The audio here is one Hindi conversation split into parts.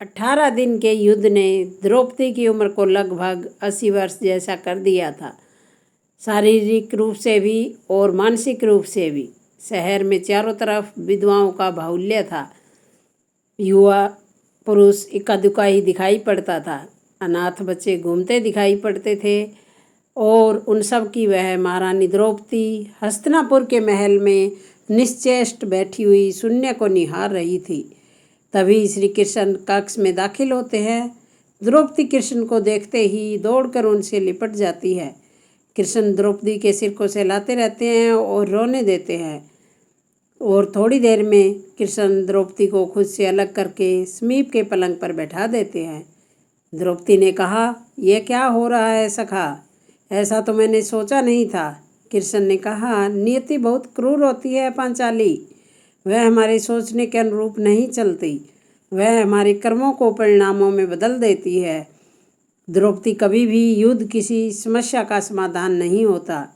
18 दिन के युद्ध ने द्रौपदी की उम्र को लगभग 80 वर्ष जैसा कर दिया था, शारीरिक रूप से भी और मानसिक रूप से भी। शहर में चारों तरफ विधवाओं का बाहुल्य था। युवा पुरुष इक्का दुक्का ही दिखाई पड़ता था। अनाथ बच्चे घूमते दिखाई पड़ते थे और उन सब की वह महारानी द्रौपदी हस्तिनापुर के महल में निश्चेष्ट बैठी हुई शून्य को निहार रही थी। तभी श्री कृष्ण कक्ष में दाखिल होते हैं। द्रौपदी कृष्ण को देखते ही दौड़कर उनसे लिपट जाती है। कृष्ण द्रौपदी के सिर को सहलाते रहते हैं और रोने देते हैं और थोड़ी देर में कृष्ण द्रौपदी को खुद से अलग करके समीप के पलंग पर बैठा देते हैं। द्रौपदी ने कहा, यह क्या हो रहा है सखा? ऐसा तो मैंने सोचा नहीं था। कृष्ण ने कहा, नियति बहुत क्रूर होती है पांचाली। वह हमारे सोचने के अनुरूप नहीं चलती। वह हमारे कर्मों को परिणामों में बदल देती है। द्रौपदी कभी भी युद्ध किसी समस्या का समाधान नहीं होता,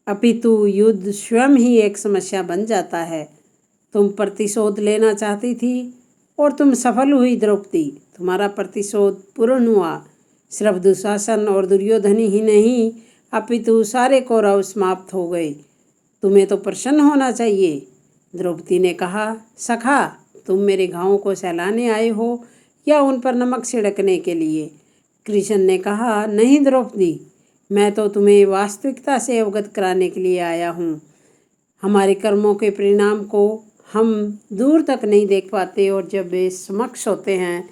अपितु युद्ध स्वयं ही एक समस्या बन जाता है। तुम प्रतिशोध लेना चाहती थी और तुम सफल हुई द्रौपदी। तुम्हारा प्रतिशोध पूर्ण हुआ। सिर्फ दुशासन और दुर्योधन ही नहीं, अपितु सारे कौरव समाप्त हो गए। तुम्हें तो प्रसन्न होना चाहिए। द्रौपदी ने कहा, सखा, तुम मेरे घावों को सहलाने आए हो या उन पर नमक छिड़कने के लिए? कृष्ण ने कहा, नहीं द्रौपदी, मैं तो तुम्हें वास्तविकता से अवगत कराने के लिए आया हूँ। हमारे कर्मों के परिणाम को हम दूर तक नहीं देख पाते और जब वे समक्ष होते हैं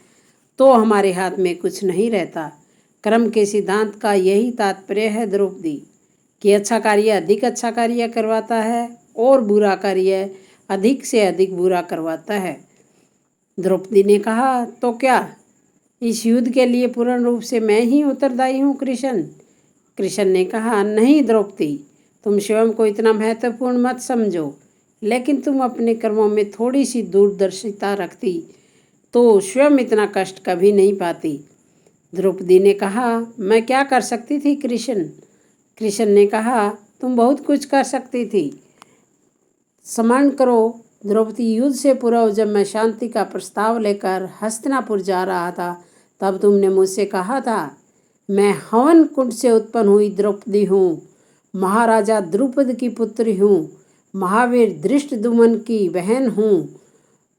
तो हमारे हाथ में कुछ नहीं रहता। कर्म के सिद्धांत का यही तात्पर्य है द्रौपदी, कि अच्छा कार्य अधिक अच्छा कार्य करवाता है और बुरा कार्य अधिक से अधिक बुरा करवाता है। द्रौपदी ने कहा, तो क्या इस युद्ध के लिए पूर्ण रूप से मैं ही उत्तरदायी हूँ कृष्ण? कृष्ण ने कहा, नहीं द्रौपदी, तुम स्वयं को इतना महत्वपूर्ण मत समझो, लेकिन तुम अपने कर्मों में थोड़ी सी दूरदर्शिता रखती तो स्वयं इतना कष्ट कभी नहीं पाती। द्रौपदी ने कहा, मैं क्या कर सकती थी कृष्ण? कृष्ण ने कहा, तुम बहुत कुछ कर सकती थी। स्मरण करो, द्रौपदी युद्ध से पूर्व जब मैं शांति का प्रस्ताव लेकर हस्तिनापुर जा रहा था, तब तुमने मुझसे कहा था, मैं हवन कुंड से उत्पन्न हुई द्रौपदी हूँ, महाराजा द्रुपद की पुत्री हूँ, महावीर धृष्टद्युम्न की बहन हूँ,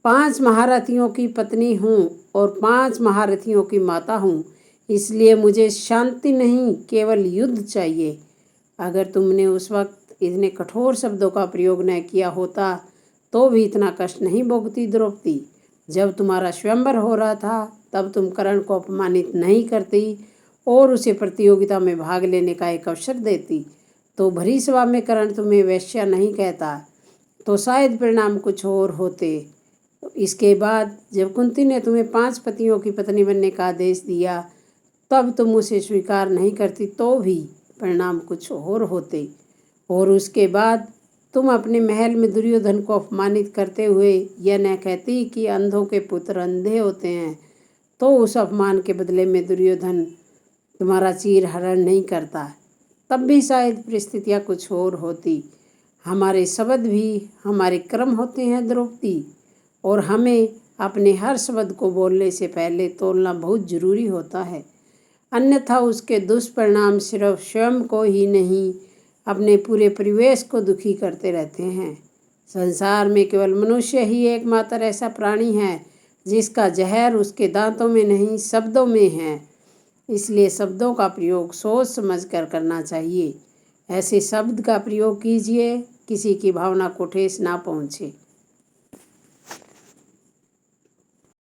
5 महारथियों की पत्नी हूँ और 5 महारथियों की माता हूँ। इसलिए मुझे शांति नहीं, केवल युद्ध चाहिए। अगर तुमने उस वक्त इतने कठोर शब्दों का प्रयोग न किया होता तो भी इतना कष्ट नहीं भोगती द्रौपदी। जब तुम्हारा स्वयंवर हो रहा था तब तुम कर्ण को अपमानित नहीं करती और उसे प्रतियोगिता में भाग लेने का एक अवसर देती, तो भरी सभा में कर्ण तुम्हें वैश्या नहीं कहता तो शायद परिणाम कुछ और होते। इसके बाद जब कुंती ने तुम्हें 5 पतियों की पत्नी बनने का आदेश दिया, तब तुम उसे स्वीकार नहीं करती तो भी परिणाम कुछ और होते। और उसके बाद तुम अपने महल में दुर्योधन को अपमानित करते हुए यह न कहती कि अंधों के पुत्र अंधे होते हैं, तो उस अपमान के बदले में दुर्योधन तुम्हारा चीर हरण नहीं करता, तब भी शायद परिस्थितियाँ कुछ और होती। हमारे शब्द भी हमारे कर्म होते हैं द्रौपदी, और हमें अपने हर शब्द को बोलने से पहले तोलना बहुत जरूरी होता है, अन्यथा उसके दुष्परिणाम सिर्फ स्वयं को ही नहीं, अपने पूरे परिवेश को दुखी करते रहते हैं। संसार में केवल मनुष्य ही एकमात्र ऐसा प्राणी है जिसका जहर उसके दांतों में नहीं, शब्दों में है। इसलिए शब्दों का प्रयोग सोच समझ कर करना चाहिए। ऐसे शब्द का प्रयोग कीजिए किसी की भावना को ठेस ना पहुँचे।